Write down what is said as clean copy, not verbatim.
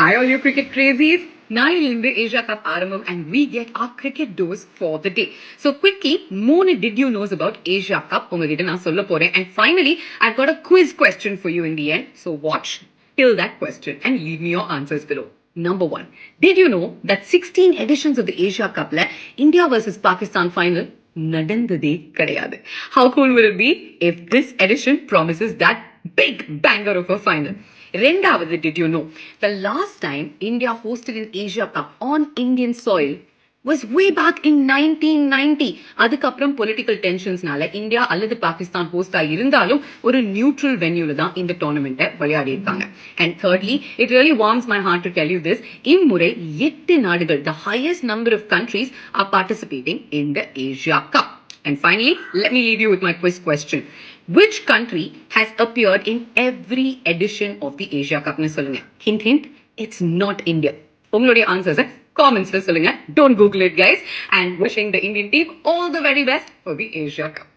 Hi all you cricket crazies. நாளையிலிருந்து Asia Cup ஆரம்பம் and we get our cricket dose for the day. So quickly, மூணு did you knows about Asia Cup உங்ககிட்ட நான் சொல்ல போறேன். And finally, I've got a quiz question for you in the end. So watch till that question and leave me your answers below. Number one, did you know that 16 editions of the Asia Cup India versus Pakistan final நடந்ததே கிடையாது? How cool will it be if this edition promises that big banger of a final? ரெண்டாவது, did you know the last time India hosted an Asia Cup on Indian soil was way back in 1990. அதுக்கப்புறம் political tensionsனால India அல்லது Pakistan host இருந்தாலும் ஒரு neutral venueல தான் இந்த டோர்னமெண்ட்டை விளையாடி இருக்காங்க. And thirdly, it really warms my heart to tell you this. இம்முறை 8 நாடுகள், the highest number of countries are participating in the Asia Cup. And finally, let me leave you with my quiz question. Which country has appeared in every edition of the Asia Cup? Hint, hint, it's not India. உங்களுடைய answers comments சொல்லுங்க. Don't Google it, guys. And wishing the Indian team all the very best for the Asia Cup.